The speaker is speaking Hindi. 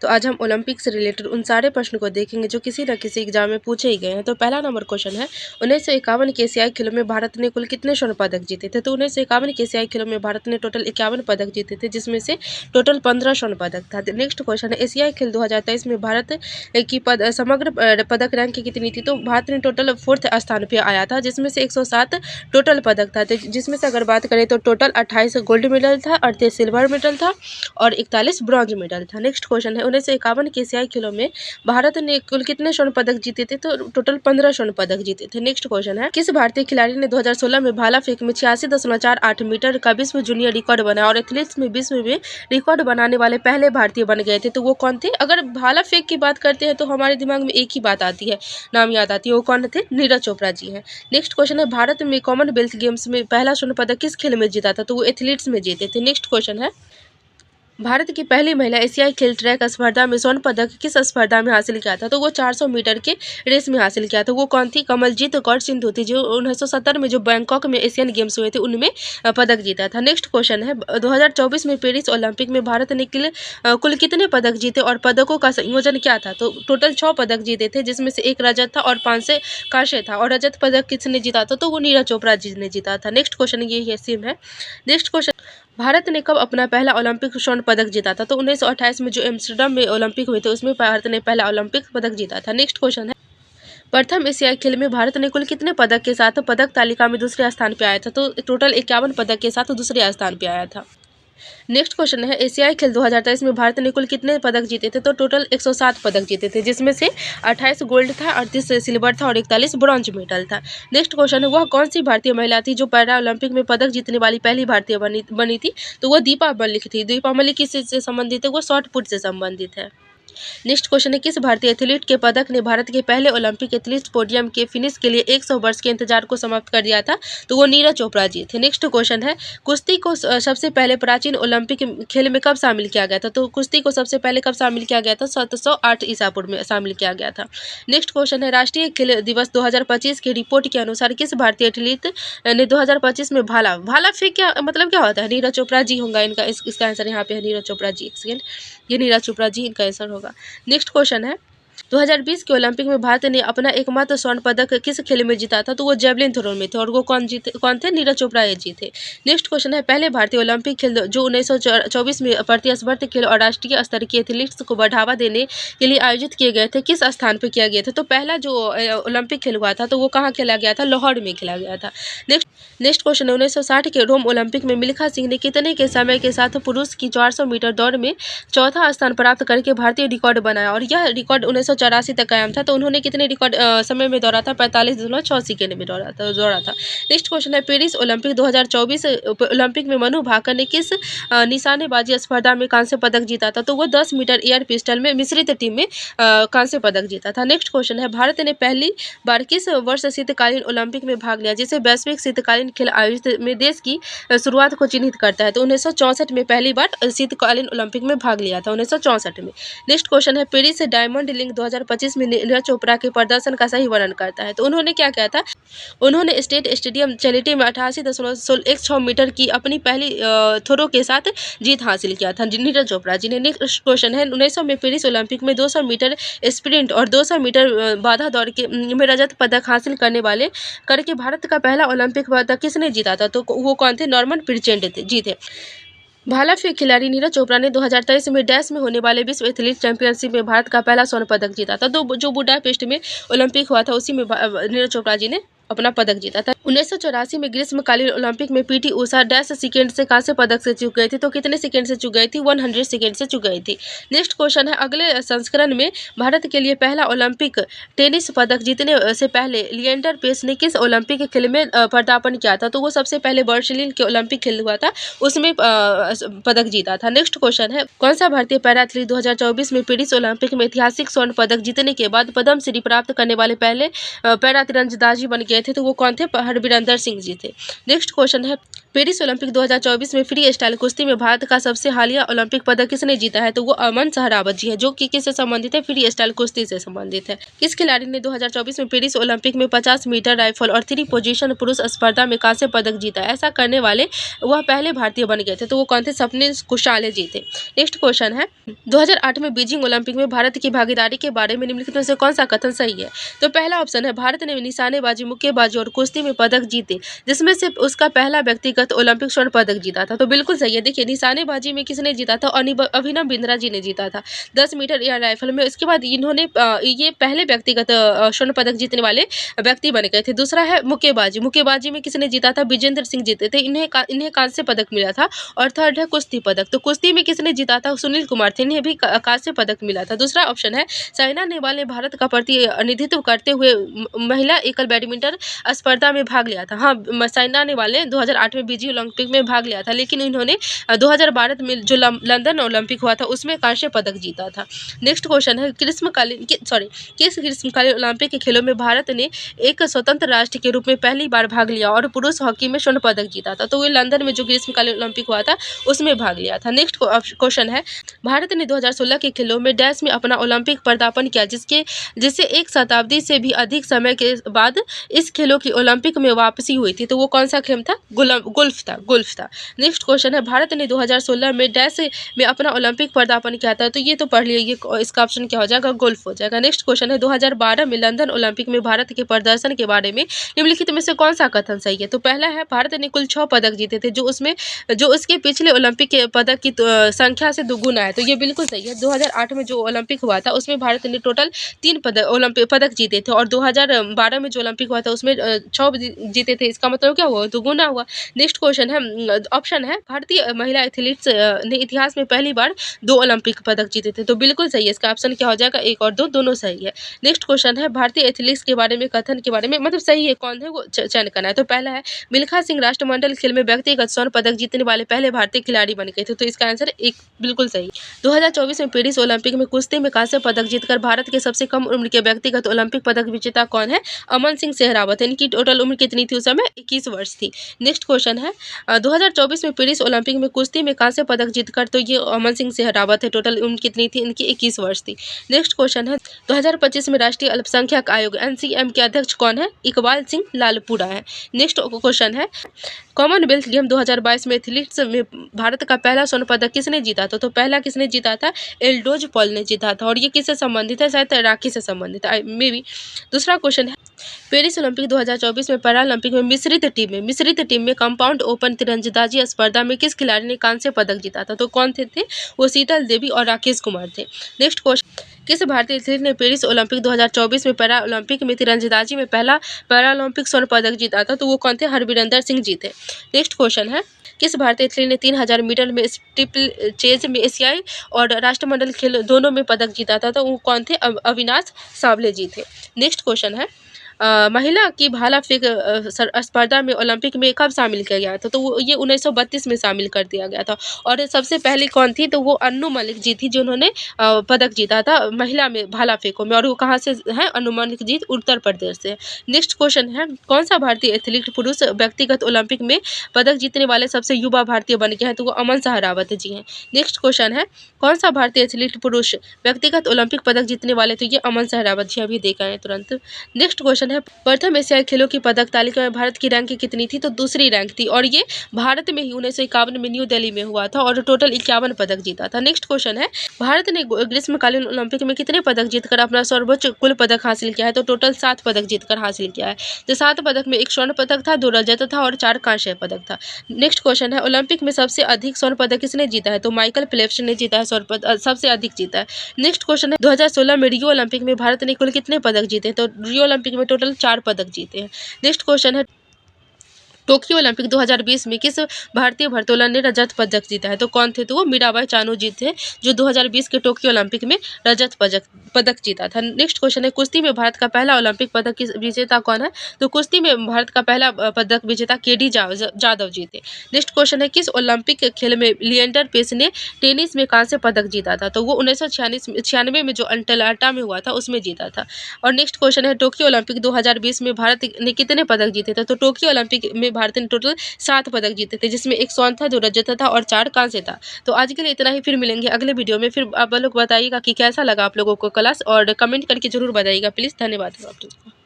तो आज हम ओलंपिक से रिलेटेड उन सारे प्रश्न को देखेंगे जो किसी न किसी एग्जाम में पूछे ही गए हैं। तो पहला नंबर क्वेश्चन है, 1951 के एशियाई खेलों में भारत ने कुल कितने स्वर्ण पदक जीते थे? तो 1951 के एशियाई खेलों में भारत ने टोटल 51 पदक जीते थे, जिसमें से टोटल 15 स्वर्ण पदक था। नेक्स्ट क्वेश्चन है, एशियाई खेल 2023 में भारत की समग्र पदक रैंक कितनी थी? तो भारत ने टोटल 4th स्थान पर आया था, जिसमें से 107 टोटल पदक था। तो जिसमें से अगर बात करें तो टोटल 28 गोल्ड मेडल था, 38 सिल्वर मेडल था और 41 ब्रॉन्ज मेडल था। नेक्स्ट क्वेश्चन है, 1951 के एशियाई खेलों में भारत ने कुल कितने स्वर्ण पदक जीते थे? तो टोटल 15 स्वर्ण पदक जीते थे। नेक्स्ट क्वेश्चन है, किस भारतीय खिलाड़ी ने 2016 में भाला फेंक में 86.48 मीटर का विश्व जूनियर रिकॉर्ड बनाया और एथलीट्स में विश्व में रिकॉर्ड बनाने वाले पहले भारतीय बन गए थे? तो वो कौन थे? अगर भाला फेंक की बात करते हैं तो हमारे दिमाग में एक ही बात आती है, नाम याद आती है, वो कौन थे? नीरज चोपड़ा जी हैं। नेक्स्ट क्वेश्चन है, भारत में कॉमनवेल्थ गेम्स में पहला स्वर्ण पदक किस खेल में जीता था? तो वो एथलीट्स में जीते थे। नेक्स्ट क्वेश्चन है, भारत की पहली महिला एशियाई खेल ट्रैक स्पर्धा में स्वर्ण पदक किस स्पर्धा में हासिल किया था? तो वो 400 मीटर के रेस में हासिल किया था। वो कौन थी? कमलजीत कौर सिंधु थी, जो 1970 में जो बैंकॉक में एशियन गेम्स हुए थे उनमें पदक जीता था। नेक्स्ट क्वेश्चन है, 2024 में पेरिस ओलंपिक में भारत ने कुल कितने पदक जीते और पदकों का संयोजन क्या था? तो टोटल 6 पदक जीते थे, जिसमें से 1 रजत था और 5 से कांस्य था। और रजत पदक किसने जीता था? तो वो नीरज चोपड़ा जी ने जीता था। नेक्स्ट क्वेश्चन ये सेम है। नेक्स्ट क्वेश्चन, भारत ने कब अपना पहला ओलंपिक स्वर्ण पदक जीता था? तो 1928 में जो एम्स्टर्डम में ओलंपिक हुए थे उसमें भारत ने पहला ओलंपिक पदक जीता था। नेक्स्ट क्वेश्चन है, प्रथम एशियाई खेल में भारत ने कुल कितने पदक के साथ पदक तालिका में दूसरे स्थान पर आया था? तो टोटल 51 पदक के साथ दूसरे स्थान पर आया था। नेक्स्ट क्वेश्चन है, एशियाई खेल 2023 में भारत ने कुल कितने पदक जीते थे? तो टोटल 107 पदक जीते थे, जिसमें से 28 गोल्ड था, 38 सिल्वर था और 41 ब्रॉन्ज मेडल था। नेक्स्ट क्वेश्चन है, वह कौन सी भारतीय महिला थी जो पैरा ओलंपिक में पदक जीतने वाली पहली भारतीय बनी थी? तो वो दीपा मलिक थी। दीपा मलिक किससे संबंधित है? वो शॉट पुट से संबंधित है। नेक्स्ट क्वेश्चन है, किस भारतीय एथलीट के पदक ने भारत के पहले ओलंपिक एथलीट पोडियम के फिनिश के लिए 100 वर्ष के इंतजार को समाप्त कर दिया था? तो वो नीरज चोपड़ा जी थे। नेक्स्ट क्वेश्चन है, कुश्ती को सबसे पहले प्राचीन ओलंपिक खेल में कब शामिल किया गया था? तो कुश्ती को सबसे पहले कब शामिल किया गया था? 708 ईसा पूर्व में शामिल किया गया था। नेक्स्ट क्वेश्चन है, राष्ट्रीय खेल दिवस 2025 की रिपोर्ट के अनुसार किस भारतीय एथलीट ने 2025 में भाला फेंक क्या मतलब क्या होता है? नीरज चोपड़ा जी होगा इनका, इसका आंसर यहाँ पे है नीरज चोपड़ा जी। एक सेकेंड, ये नीरज चोपड़ा जी इनका आंसर होगा। नेक्स्ट क्वेश्चन है, 2020 के ओलंपिक में भारत ने अपना एकमात्र स्वर्ण पदक किस खेल में जीता था? तो वो जेवलिन थ्रो में थे और वो कौन थे? नीरज चोपड़ा जी थे। नेक्स्ट क्वेश्चन है, पहले भारतीय ओलंपिक खेल जो 1924 में प्रतिस्पर्धी खेल और राष्ट्रीय स्तर के एथलीट्स को बढ़ावा देने के लिए आयोजित किए गए थे, किस स्थान पर किया गया था? तो पहला जो ओलंपिक खेल हुआ था तो वो कहाँ खेला गया था? लाहौर में खेला गया था। नेक्स्ट क्वेश्चन है, 1960 के रोम ओलंपिक में मिल्खा सिंह ने कितने के समय के साथ पुरुष की 400 मीटर दौड़ में चौथा स्थान प्राप्त करके भारतीय रिकॉर्ड बनाया और यह रिकॉर्ड 1984 तक कायम था? तो उन्होंने कितने रिकॉर्ड समय में दौड़ा था? 45.6 सेकेंड में दौड़ा था। नेक्स्ट क्वेश्चन है, पेरिस ओलंपिक 2024 ओलंपिक में मनु भाकर ने किस निशानेबाजी स्पर्धा में कांस्य पदक जीता था? तो वो 10 मीटर एयर पिस्टल में मिश्रित टीम में कांस्य पदक जीता था। नेक्स्ट क्वेश्चन है, भारत ने पहली बार किस वर्ष शीतकालीन ओलंपिक में भाग लिया जिसे वैश्विक शीतकालीन खेल आयोजित में देश की शुरुआत को चिन्हित करता है? तो 1964 में पहली बार शीतकालीन ओलंपिक में भाग लिया था, 1964 में। नेक्स्ट क्वेश्चन है, पेरिस डायमंड लीग 2025 में नीरज चोपड़ा के प्रदर्शन का सही वर्णन करता है? तो उन्होंने क्या किया था? उन्होंने स्टेट स्टेडियम चैरिटी में 88.16 मीटर की अपनी पहली थ्रो के साथ जीत हासिल किया था, नीरज चोपड़ा जी ने। नेक्स्ट क्वेश्चन है, 1900 में पेरिस ओलंपिक में 200 मीटर स्प्रिंट और 200 मीटर बाधा दौड़ के में रजत पदक हासिल करके भारत का पहला ओलंपिक पदक किसने जीता था? तो वो कौन थे? नॉर्मन पिर्चेंट जी थे। भाला फेंक खिलाड़ी नीरज चोपड़ा ने 2023 में डैश में होने वाले विश्व एथलीट चैंपियनशिप में भारत का पहला स्वर्ण पदक जीता था। तो जो बुडापेस्ट में ओलंपिक हुआ था उसी में नीरज चोपड़ा जी ने अपना पदक जीता था। 1984 में ग्रीष्मकालीन ओलंपिक में पीटी उषा डैश सेकेंड से कांस्य पदक से चूक गई थी। तो कितने सेकेंड से चूक गई थी? 100 सेकेंड से चूक गई थी। नेक्स्ट क्वेश्चन है, अगले संस्करण में भारत के लिए पहला ओलंपिक टेनिस पदक जीतने से पहले लिएंडर पेस ने किस ओलंपिक खेल में पदार्पण किया था? तो वो सबसे पहले बर्लिन के ओलंपिक खेल हुआ था उसमें पदक जीता था। नेक्स्ट क्वेश्चन है, कौन सा भारतीय पैरा एथलीट 2024 में पेरिस ओलंपिक में ऐतिहासिक स्वर्ण पदक जीतने के बाद पद्मश्री प्राप्त करने वाले पहले पैरा तीरंदाजी बन गए थे? तो वो कौन थे? हरविंदर सिंह जी थे। नेक्स्ट क्वेश्चन है, पेरिस ओलंपिक 2024 में फ्री स्टाइल कुश्ती में भारत का सबसे हालिया ओलंपिक पदक किसने जीता है? तो वो अमन सहरावत जी है, जो कि किससे संबंधित है? फ्री स्टाइल कुश्ती से संबंधित है। किस खिलाड़ी ने 2024 में पेरिस ओलंपिक में 50 मीटर राइफल और 3 पोजीशन पुरुष स्पर्धा में कांस्य पदक जीता? ऐसा करने वाले वह पहले भारतीय बन गए थे। तो वो कौन थे? सपने कुशाले जी थे। नेक्स्ट क्वेश्चन है, 2008 में बीजिंग ओलंपिक में भारत की भागीदारी के बारे में निम्नलिखित में से कौन सा कथन सही है? तो पहला ऑप्शन है, भारत ने निशानेबाजी, मुक्केबाजी और कुश्ती में पदक जीते, जिसमें से उसका पहला व्यक्तिगत ओलंपिक स्वर्ण पदक जीता था। तो बिल्कुल सही है। देखिए, निशानेबाजी में किसने जीता था? अभिनव बिंद्रा जी ने जीता था 10 मीटर एयर राइफल में। इसके बाद इन्होंने ये पहले व्यक्तिगत स्वर्ण पदक जीतने वाले व्यक्ति बन गए थे। दूसरा है मुक्केबाजी, मुक्केबाजी में किसने जीता था? विजेंद्र सिंह जीते थे, इन्हें कांस्य पदक मिला था। और थर्ड है कुश्ती पदक, तो कुश्ती में किसने जीता था? सुनील कुमार थे, इन्हें भी कांस्य पदक मिला था। दूसरा ऑप्शन है, साइना नेहवाल ने भारत का प्रतिनिधित्व करते हुए महिला एकल बैडमिंटन स्पर्धा में भाग लिया था। हाँ, साइना नेहवाल ने 2008 में बीजिंग ओलंपिक में भाग लिया था, लेकिन इन्होंने 2012 में जो लंदन ओलंपिक हुआ था उसमें कांस्य पदक जीता था। नेक्स्ट क्वेश्चन है, किस ग्रीष्मकालीन ओलंपिक के खेलों में भारत ने एक स्वतंत्र राष्ट्र के रूप में पहली बार भाग लिया और पुरुष हॉकी में स्वर्ण पदक जीता था? तो वो लंदन में जो ग्रीष्मकालीन ओलंपिक हुआ था उसमें भाग लिया था। नेक्स्ट क्वेश्चन है, भारत ने 2016 के खेलों में डैश में अपना ओलंपिक पदार्पण किया, जिससे एक शताब्दी से भी अधिक समय के बाद इस खेलों की ओलंपिक में वापसी हुई थी। तो वो कौन सा खेल था? गोल्फ था। नेक्स्ट क्वेश्चन है, भारत ने 2016 में डैश में अपना ओलंपिक पदार्पण किया था। तो ये तो पढ़ लिया, ये इसका ऑप्शन क्या हो जाएगा? गोल्फ हो जाएगा। नेक्स्ट क्वेश्चन है, 2012 में लंदन ओलंपिक में भारत के प्रदर्शन के बारे में निम्नलिखित में से कौन सा कथन सही है? तो पहला है, भारत ने कुल 6 पदक जीते थे, जो उसके पिछले ओलंपिक के पदक की संख्या से दुगुना है। तो ये बिल्कुल सही है। 2008 में जो ओलंपिक हुआ था उसमें भारत ने टोटल 3 ओलंपिक पदक जीते थे, और 2012 में जो ओलंपिक हुआ था उसमें 6 जीते थे। इसका मतलब क्या हुआ? दुगुना हुआ। नेक्स्ट क्वेश्चन है, ऑप्शन है, भारतीय महिला एथलीट्स ने इतिहास में पहली बार 2 ओलंपिक पदक जीते थे। तो बिल्कुल सही है। इसका ऑप्शन क्या हो जाएगा? 1 और 2 दोनों सही है। नेक्स्ट क्वेश्चन है, भारतीय एथलीट्स के बारे में कथन के बारे में मतलब सही है कौन है वो चयन करना है। तो पहला है, मिल्खा सिंह राष्ट्रमंडल खेल में व्यक्तिगत स्वर्ण पदक जीतने वाले पहले भारतीय खिलाड़ी बन गए थे। तो इसका आंसर 1 बिल्कुल सही। 2024 में पेरिस ओलंपिक में कुश्ती में कांस्य पदक जीतकर भारत के सबसे कम उम्र के व्यक्तिगत ओलंपिक पदक विजेता कौन है? अमन सिंह सहरावत। इनकी टोटल उम्र कितनी थी उस समय? 21 वर्ष थी। नेक्स्ट क्वेश्चन है, 2024 में पेरिस ओलंपिक में कुश्ती में कांस्य पदक जीतकर, तो ये अमन सिंह सहरावत है, टोटल उम्र कितनी थी इनकी? 21 वर्ष थी। नेक्स्ट क्वेश्चन है, 2025 में राष्ट्रीय अल्पसंख्यक आयोग NCM के अध्यक्ष कौन है? इकबाल सिंह लालपुरा है। नेक्स्ट क्वेश्चन है, कॉमनवेल्थ गेम 2022 में एथलीट्स में भारत का पहला स्वर्ण पदक किसने जीता था? तो पहला किसने जीता था? एल्डोज पॉल ने जीता था, और ये किससे संबंधित है? शायद तैराकी से संबंधित है, मे बी। दूसरा क्वेश्चन है, पेरिस ओलंपिक 2024 में पैरालंपिक में मिश्रित टीम में कंपाउंड ओपन तीरंदाजी स्पर्धा में किस खिलाड़ी ने कांस्य पदक जीता था? तो कौन थे? वो शीतल देवी और राकेश कुमार थे। नेक्स्ट क्वेश्चन, किस भारतीय एथलीट ने पेरिस ओलंपिक 2024 में पैरालंपिक में तीरंदाजी में पहला पैरालंपिक स्वर्ण पदक जीता था? तो वो कौन थे? हरविंदर सिंह जी थे। नेक्स्ट क्वेश्चन है, किस भारतीय एथलीट ने 3000 मीटर में स्टीपल चेज में एशियाई और राष्ट्रमंडल खेल दोनों में पदक जीता था? तो वो कौन थे? अविनाश सावले जी थे। नेक्स्ट क्वेश्चन है, महिला की भाला फेंक स्पर्धा में ओलंपिक में कब शामिल किया गया था? तो वो ये 1932 में शामिल कर दिया गया था, और सबसे पहले कौन थी? तो वो अन्नू मलिक जी थी, जिन्होंने पदक जीता था महिला में भाला फेंको में, और वो कहाँ से है? अन्नू मलिक जी उत्तर प्रदेश से। नेक्स्ट क्वेश्चन है, कौन सा भारतीय एथलीट पुरुष व्यक्तिगत ओलंपिक में पदक जीतने वाले सबसे युवा भारतीय बन गया है? तो वो अमन सहरावत जी हैं। नेक्स्ट क्वेश्चन है, कौन सा भारतीय एथलीट पुरुष व्यक्तिगत ओलंपिक पदक जीतने वाले? तो ये अमन सहरावत जी, अभी देखा है तुरंत। नेक्स्ट क्वेश्चन है, प्रथम एशियाई खेलों की पदक तालिका में भारत की रैंक कितनी थी? तो दूसरी रैंक थी, और ये भारत में ही 1951 में न्यू दिल्ली में हुआ था, और टोटल 51 पदक जीता था। नेक्स्ट क्वेश्चन है, भारत ने ग्रीष्मकालीन ओलंपिक में कितने पदक जीतकर अपना सर्वोच्च कुल पदक हासिल किया है? तो टोटल 7 पदक जीतकर हासिल किया है। जो 7 पदक में 1 स्वर्ण पदक था, 2 रजत था और 4 कांस्य पदक था। नेक्स्ट क्वेश्चन है, ओलंपिक में सबसे अधिक स्वर्ण पदक किसने जीता है? तो माइकल फेल्प्स ने जीता है, स्वर्ण पदक सबसे अधिक जीता है। नेक्स्ट क्वेश्चन है, 2016 में रियो ओलंपिक में भारत ने कुल कितने पदक जीते? तो रियो ओलंपिक में टोटल 4 पदक जीते हैं। नेक्स्ट क्वेश्चन है, टोक्यो ओलंपिक 2020 में किस भारतीय भारोत्तोलन ने रजत पदक जीता है? तो कौन थे? तो वो मीराबाई चानू जी थे, जो 2020 के टोक्यो ओलंपिक में रजत पदक जीता था। नेक्स्ट क्वेश्चन है, कुश्ती में भारत का पहला ओलंपिक पदक विजेता कौन है? तो कुश्ती में भारत का पहला पदक विजेता केडी जाधव जी थे। नेक्स्ट क्वेश्चन है, किस ओलंपिक खेल में लिएंडर पेस ने टेनिस में कांस्य पदक जीता था? तो वो 1996 में जो अटलांटा में हुआ था उसमें जीता था। और नेक्स्ट क्वेश्चन है, टोक्यो ओलंपिक 2020 में भारत ने कितने पदक जीते थे? तो टोक्यो ओलंपिक में भारत ने टोटल 7 पदक जीते थे, जिसमें एक स्वर्ण था, 2 रजत था और 4 कांस्य था। तो आज के लिए इतना ही, फिर मिलेंगे अगले वीडियो में। फिर आप लोग बताइएगा कि कैसा लगा आप लोगों को क्लास, और कमेंट करके ज़रूर बताइएगा प्लीज़। धन्यवाद आप लोगों का।